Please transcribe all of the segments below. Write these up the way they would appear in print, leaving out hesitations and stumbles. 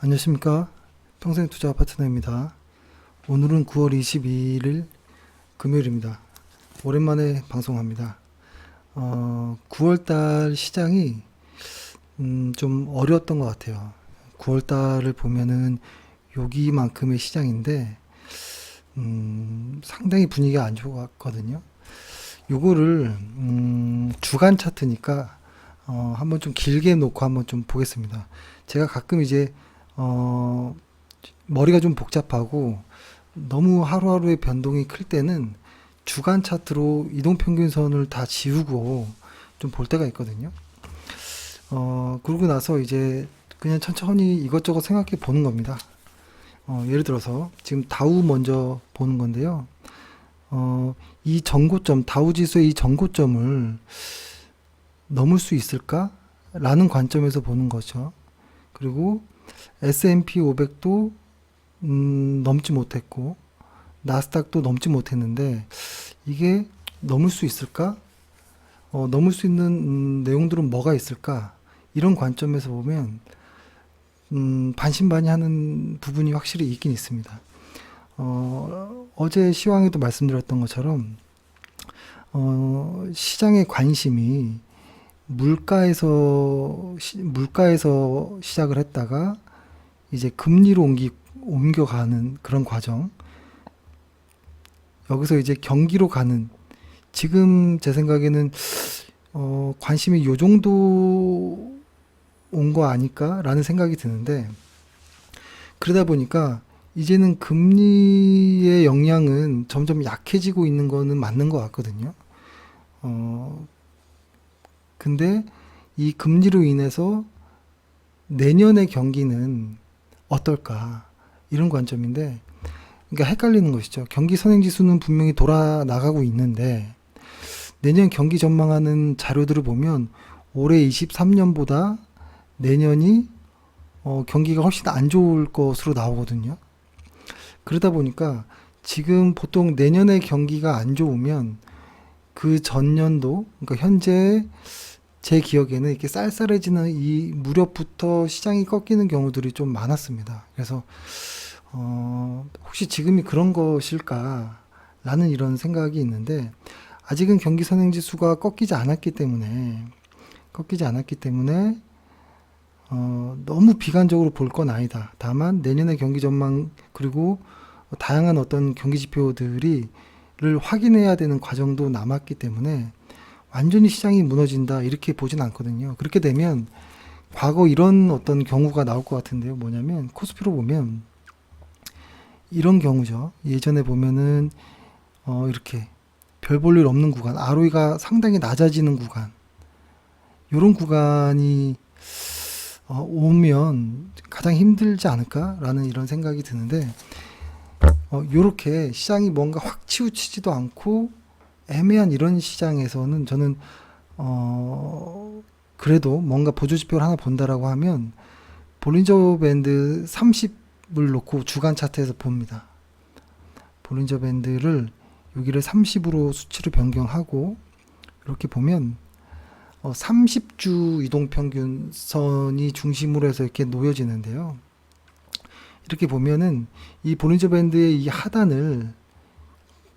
안녕하십니까. 평생투자 파트너입니다. 오늘은 9월 22일 금요일입니다. 오랜만에 방송합니다. 9월달 시장이 좀 어려웠던 것 같아요. 9월달을 보면은 여기만큼의 시장인데 상당히 분위기가 안 좋았거든요. 요거를 주간 차트니까 한번 좀 길게 놓고 한번 좀 보겠습니다. 제가 가끔 이제 머리가 좀 복잡하고 너무 하루하루의 변동이 클 때는 주간 차트로 이동평균선을 다 지우고 좀 볼 때가 있거든요. 그러고 나서 이제 그냥 천천히 이것저것 생각해 보는 겁니다. 예를 들어서 지금 다우 먼저 보는 건데요. 이 전고점, 다우 지수의 이 전고점을 넘을 수 있을까? 라는 관점에서 보는 거죠. 그리고 S&P 500도 넘지 못했고 나스닥도 넘지 못했는데 이게 넘을 수 있을까? 넘을 수 있는 내용들은 뭐가 있을까? 이런 관점에서 보면 반신반의하는 부분이 확실히 있긴 있습니다. 어제 시황에도 말씀드렸던 것처럼 시장의 관심이 물가에서 시작을 했다가 이제 금리로 옮겨가는 그런 과정. 여기서 이제 경기로 가는, 지금 제 생각에는 관심이 요 정도 온 거 아닐까라는 생각이 드는데, 그러다 보니까 이제는 금리의 영향은 점점 약해지고 있는 거는 맞는 것 같거든요. 근데 이 금리로 인해서 내년의 경기는 어떨까? 이런 관점인데, 그러니까 헷갈리는 것이죠. 경기 선행지수는 분명히 돌아 나가고 있는데, 내년 경기 전망하는 자료들을 보면 올해 23년보다 내년이 경기가 훨씬 안 좋을 것으로 나오거든요. 그러다 보니까 지금 보통 내년의 경기가 안 좋으면 그 전년도, 그러니까 현재 제 기억에는 이렇게 쌀쌀해지는 이 무렵부터 시장이 꺾이는 경우들이 좀 많았습니다. 그래서 혹시 지금이 그런 것일까라는 이런 생각이 있는데, 아직은 경기 선행지수가 꺾이지 않았기 때문에 너무 비관적으로 볼 건 아니다. 다만 내년의 경기 전망 그리고 다양한 어떤 경기 지표들을 확인해야 되는 과정도 남았기 때문에 완전히 시장이 무너진다 이렇게 보진 않거든요. 그렇게 되면 과거 이런 어떤 경우가 나올 것 같은데요. 뭐냐면 코스피로 보면 이런 경우죠. 예전에 보면은 이렇게 별 볼 일 없는 구간, ROE가 상당히 낮아지는 구간, 이런 구간이 오면 가장 힘들지 않을까라는 이런 생각이 드는데, 요렇게 시장이 뭔가 확 치우치지도 않고 애매한 이런 시장에서는 저는 그래도 뭔가 보조지표를 하나 본다라고 하면 볼린저 밴드 30을 놓고 주간 차트에서 봅니다. 볼린저 밴드를 여기를 30으로 수치를 변경하고 이렇게 보면 30주 이동평균선이 중심으로 해서 이렇게 놓여지는데요. 이렇게 보면은 이 볼린저 밴드의 이 하단을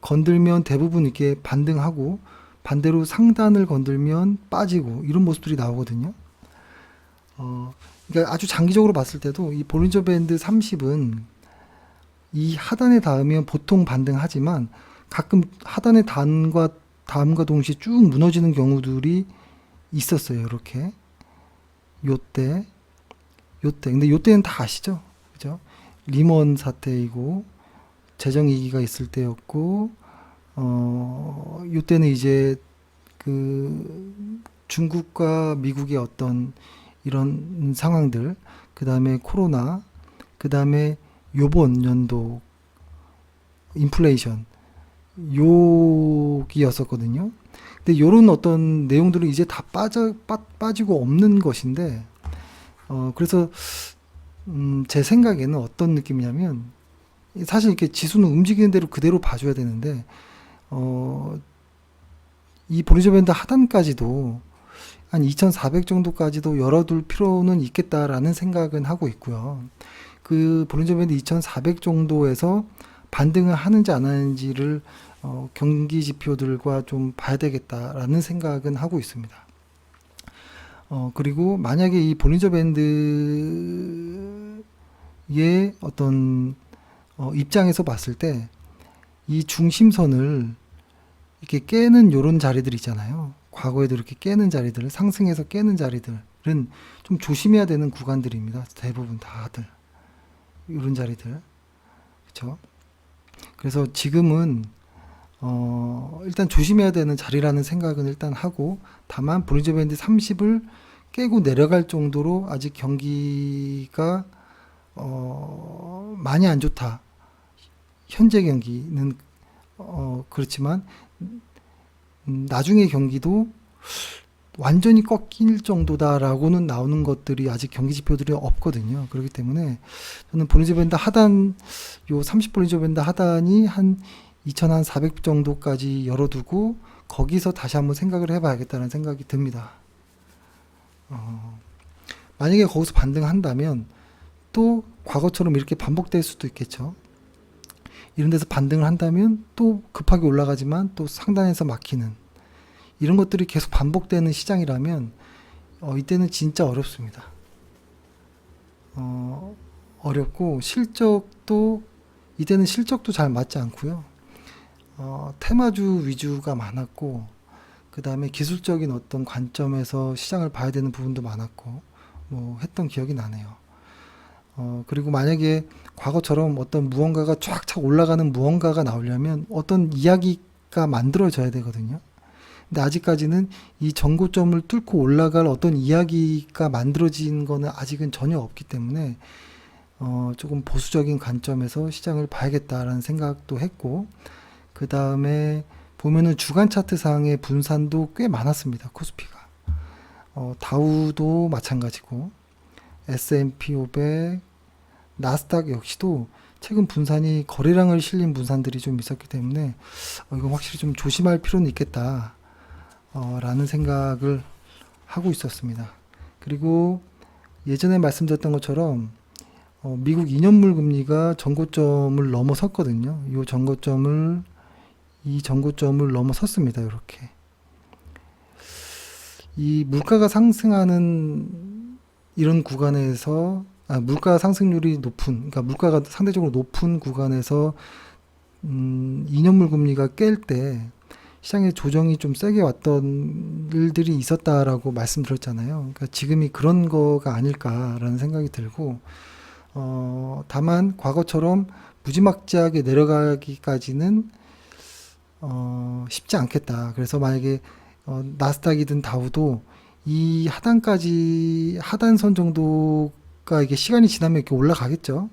건들면 대부분 이렇게 반등하고 반대로 상단을 건들면 빠지고 이런 모습들이 나오거든요. 그러니까 아주 장기적으로 봤을 때도 이 볼린저 밴드 30은 이 하단에 닿으면 보통 반등하지만 가끔 하단의 다음과 동시에 쭉 무너지는 경우들이 있었어요. 이렇게 요때 근데 요때는 다 아시죠? 그죠? 리먼 사태이고 재정 위기가 있을 때였고, 요때는 이제 그 중국과 미국의 어떤 이런 상황들, 그 다음에 코로나, 그 다음에 요번 연도 인플레이션, 요기였었거든요. 근데 요런 어떤 내용들은 이제 다 빠지고 없는 것인데, 그래서 제 생각에는 어떤 느낌이냐면, 사실 이렇게 지수는 움직이는 대로 그대로 봐줘야 되는데, 이 볼린저 밴드 하단까지도 한 2,400 정도까지도 열어둘 필요는 있겠다라는 생각은 하고 있고요. 그 볼린저 밴드 2,400 정도에서 반등을 하는지 안 하는지를 경기 지표들과 좀 봐야 되겠다라는 생각은 하고 있습니다. 그리고 만약에 이 볼린저 밴드의 어떤 입장에서 봤을 때 이 중심선을 이렇게 깨는 요런 자리들 있잖아요. 과거에도 이렇게 깨는 자리들, 상승해서 깨는 자리들은 좀 조심해야 되는 구간들입니다. 대부분 다들 이런 자리들, 그렇죠? 그래서 지금은 일단 조심해야 되는 자리라는 생각은 일단 하고, 다만 볼린저 밴드 30을 깨고 내려갈 정도로 아직 경기가 많이 안 좋다. 현재 경기는 그렇지만 나중에 경기도 완전히 꺾일 정도다라고는 나오는 것들이 아직 경기 지표들이 없거든요. 그렇기 때문에 저는 볼린저 밴드 하단, 요 30 볼린저 밴드 하단이 한 2,400 정도까지 열어두고 거기서 다시 한번 생각을 해봐야겠다는 생각이 듭니다. 만약에 거기서 반등한다면 또 과거처럼 이렇게 반복될 수도 있겠죠. 이런 데서 반등을 한다면 또 급하게 올라가지만 또 상단에서 막히는 이런 것들이 계속 반복되는 시장이라면 이때는 진짜 어렵습니다. 어렵고 이때는 실적도 잘 맞지 않고요. 테마주 위주가 많았고, 그 다음에 기술적인 어떤 관점에서 시장을 봐야 되는 부분도 많았고 뭐 했던 기억이 나네요. 그리고 만약에 과거처럼 어떤 무언가가 쫙쫙 올라가는 무언가가 나오려면 어떤 이야기가 만들어져야 되거든요. 근데 아직까지는 이 전고점을 뚫고 올라갈 어떤 이야기가 만들어진 거는 아직은 전혀 없기 때문에 조금 보수적인 관점에서 시장을 봐야겠다라는 생각도 했고, 그 다음에 보면은 주간 차트상의 분산도 꽤 많았습니다. 코스피가. 다우도 마찬가지고, S&P 500, 나스닥 역시도 최근 분산이 거래량을 실린 분산들이 좀 있었기 때문에 이건 확실히 좀 조심할 필요는 있겠다 라는 생각을 하고 있었습니다. 그리고 예전에 말씀드렸던 것처럼 미국 2년물 금리가 전고점을 넘어섰거든요. 이 전고점을 넘어섰습니다. 이렇게 이 물가가 상승하는 이런 구간에서 물가 상승률이 높은, 그러니까 물가가 상대적으로 높은 구간에서 2년물 금리가 깰 때 시장에 조정이 좀 세게 왔던 일들이 있었다라고 말씀드렸잖아요. 그러니까 지금이 그런 거가 아닐까라는 생각이 들고, 다만 과거처럼 무지막지하게 내려가기까지는 쉽지 않겠다. 그래서 만약에 나스닥이든 다우도 이 하단선 정도가 이게 시간이 지나면 이렇게 올라가겠죠.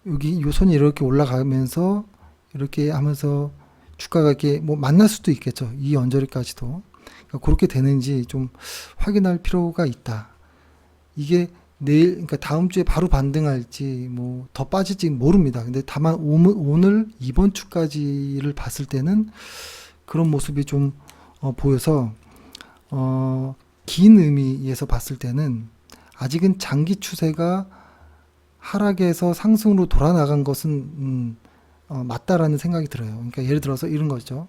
여기 요 선이 이렇게 올라가면서 이렇게 하면서 주가가 이렇게 뭐 만날 수도 있겠죠. 이 언저리까지도. 그러니까 그렇게 되는지 좀 확인할 필요가 있다. 이게 그러니까 다음 주에 바로 반등할지 뭐 더 빠질지 모릅니다. 근데 다만 오늘 이번 주까지를 봤을 때는 그런 모습이 좀 보여서 긴 의미에서 봤을 때는 아직은 장기 추세가 하락에서 상승으로 돌아 나간 것은 맞다라는 생각이 들어요. 그러니까 예를 들어서 이런 거죠.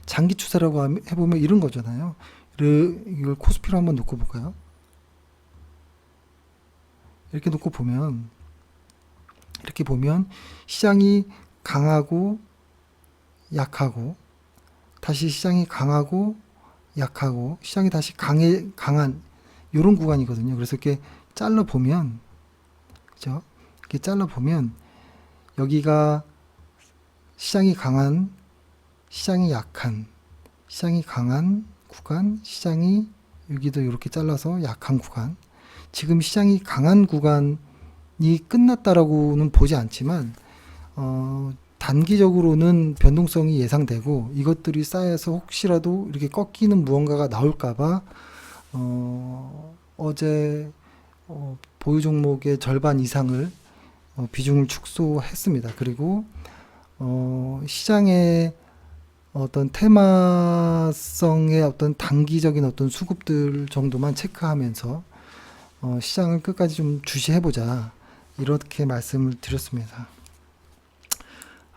장기 추세라고 해보면 이런 거잖아요. 이걸 코스피로 한번 놓고 볼까요? 이렇게 놓고 보면 시장이 강하고 약하고, 다시 시장이 강하고 약하고, 시장이 다시 강한 이런 구간이거든요. 그래서 이렇게 잘라 보면, 그죠? 이렇게 잘라 보면 여기가 시장이 강한, 시장이 약한, 시장이 강한 구간, 시장이 여기도 이렇게 잘라서 약한 구간. 지금 시장이 강한 구간이 끝났다라고는 보지 않지만 단기적으로는 변동성이 예상되고, 이것들이 쌓여서 혹시라도 이렇게 꺾이는 무언가가 나올까봐 어제 보유 종목의 절반 이상을 비중을 축소했습니다. 그리고 시장의 어떤 테마성의 어떤 단기적인 어떤 수급들 정도만 체크하면서 시장을 끝까지 좀 주시해보자. 이렇게 말씀을 드렸습니다.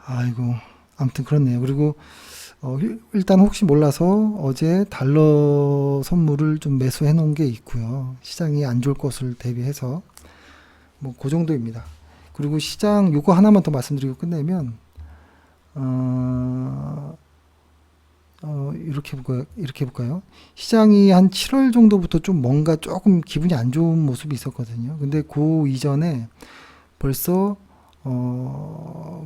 아이고, 아무튼 그렇네요. 그리고 일단 혹시 몰라서 어제 달러 선물을 좀 매수해 놓은 게 있고요. 시장이 안 좋을 것을 대비해서 뭐 그 정도입니다. 그리고 시장 요거 하나만 더 말씀드리고 끝내면 어, 이렇게 볼까요? 시장이 한 7월 정도부터 좀 뭔가 조금 기분이 안 좋은 모습이 있었거든요. 근데 그 이전에 벌써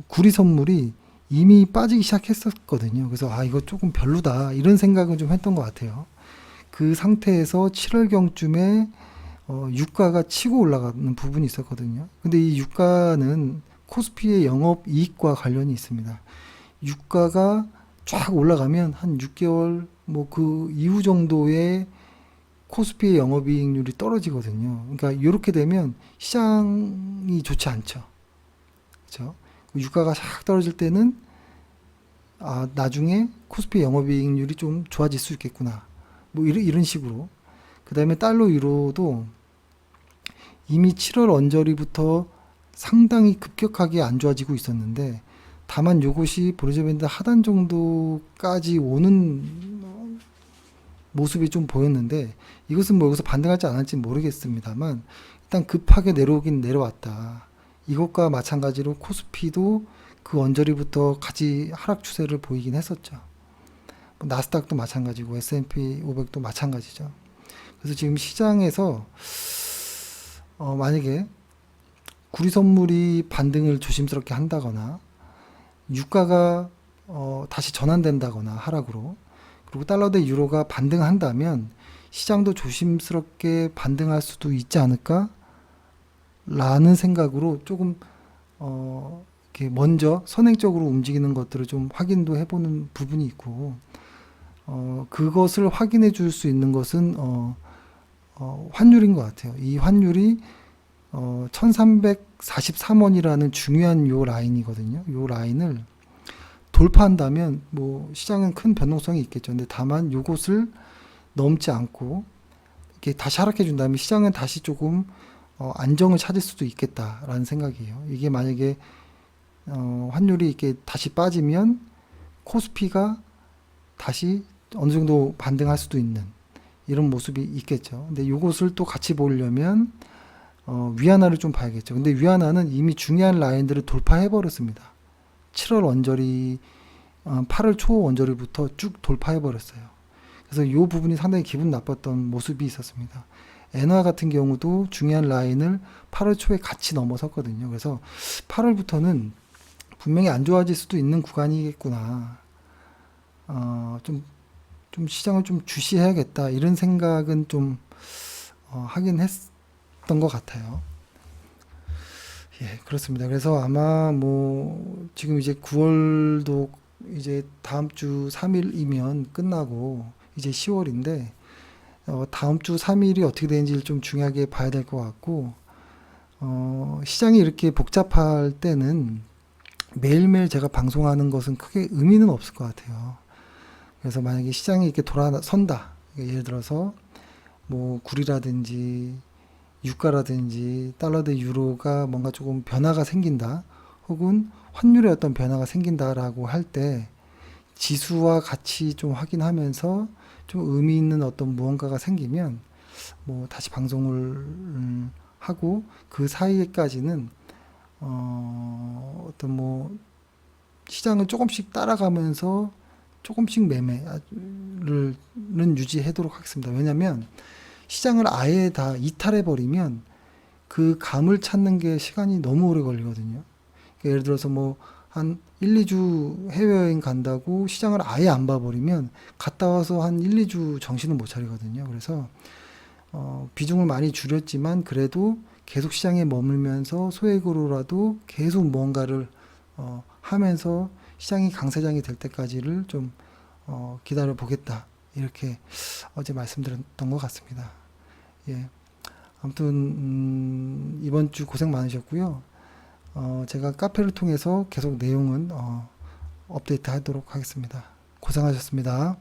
구리 선물이 이미 빠지기 시작했었거든요. 그래서 이거 조금 별로다 이런 생각은 좀 했던 것 같아요. 그 상태에서 7월경쯤에 유가가 치고 올라가는 부분이 있었거든요. 근데 이 유가는 코스피의 영업 이익과 관련이 있습니다. 유가가 쫙 올라가면 한 6개월 뭐 그 이후 정도의 코스피의 영업이익률이 떨어지거든요. 그러니까 이렇게 되면 시장이 좋지 않죠. 그렇죠? 유가가 싹 떨어질 때는 나중에 코스피 영업이익률이 좀 좋아질 수 있겠구나. 뭐 이런 식으로. 그 다음에 달러 유로도 이미 7월 언저리부터 상당히 급격하게 안 좋아지고 있었는데 다만 요것이 볼리ഞ്ചר 밴드 하단 정도까지 오는 모습이 좀 보였는데 이것은 뭐 여기서 반등할지 안 할지 모르겠습니다만 일단 급하게 내려오긴 내려왔다. 이것과 마찬가지로 코스피도 그 언저리부터 같이 하락 추세를 보이긴 했었죠. 뭐 나스닥도 마찬가지고 S&P 500도 마찬가지죠. 그래서 지금 시장에서 만약에 구리 선물이 반등을 조심스럽게 한다거나 유가가 다시 전환된다거나 하락으로 그리고 달러 대 유로가 반등한다면 시장도 조심스럽게 반등할 수도 있지 않을까 라는 생각으로 조금 이렇게 먼저 선행적으로 움직이는 것들을 좀 확인도 해보는 부분이 있고 그것을 확인해 줄 수 있는 것은 환율인 것 같아요. 이 환율이 1343원이라는 중요한 요 라인이거든요. 요 라인을 돌파한다면 뭐 시장은 큰 변동성이 있겠죠. 근데 다만 요것을 넘지 않고 이렇게 다시 하락해 준다면 시장은 다시 조금 안정을 찾을 수도 있겠다라는 생각이에요. 이게 만약에 환율이 이렇게 다시 빠지면 코스피가 다시 어느 정도 반등할 수도 있는 이런 모습이 있겠죠. 근데 요것을 또 같이 보려면 위안화를 좀 봐야겠죠. 근데 위안화는 이미 중요한 라인들을 돌파해 버렸습니다. 7월 언저리, 8월 초 언저리부터 쭉 돌파해 버렸어요. 그래서 이 부분이 상당히 기분 나빴던 모습이 있었습니다. 엔화 같은 경우도 중요한 라인을 8월 초에 같이 넘어섰거든요. 그래서 8월부터는 분명히 안 좋아질 수도 있는 구간이겠구나. 좀 시장을 좀 주시해야겠다. 이런 생각은 좀 하긴 했던 것 같아요. 예, 그렇습니다. 그래서 아마 뭐 지금 이제 9월도 이제 다음 주 3일이면 끝나고 이제 10월인데 다음 주 3일이 어떻게 되는지를 좀 중요하게 봐야 될 것 같고 시장이 이렇게 복잡할 때는 매일매일 제가 방송하는 것은 크게 의미는 없을 것 같아요. 그래서 만약에 시장이 이렇게 돌아선다. 예를 들어서 뭐 구리라든지 유가라든지 달러 대 유로가 뭔가 조금 변화가 생긴다. 혹은 환율에 어떤 변화가 생긴다라고 할 때 지수와 같이 좀 확인하면서 좀 의미 있는 어떤 무언가가 생기면 뭐 다시 방송을 하고 그 사이에까지는 어떤 뭐 시장을 조금씩 따라가면서 조금씩 매매를 유지하도록 하겠습니다. 왜냐하면 시장을 아예 다 이탈해 버리면 그 감을 찾는 게 시간이 너무 오래 걸리거든요. 그러니까 예를 들어서 뭐 한 1, 2주 해외여행 간다고 시장을 아예 안 봐버리면 갔다 와서 한 1, 2주 정신을 못 차리거든요. 그래서 비중을 많이 줄였지만 그래도 계속 시장에 머물면서 소액으로라도 계속 뭔가를 하면서 시장이 강세장이 될 때까지를 좀 기다려 보겠다. 이렇게 어제 말씀드렸던 것 같습니다. 예. 아무튼 이번 주 고생 많으셨고요. 제가 카페를 통해서 계속 내용은 업데이트 하도록 하겠습니다. 고생하셨습니다.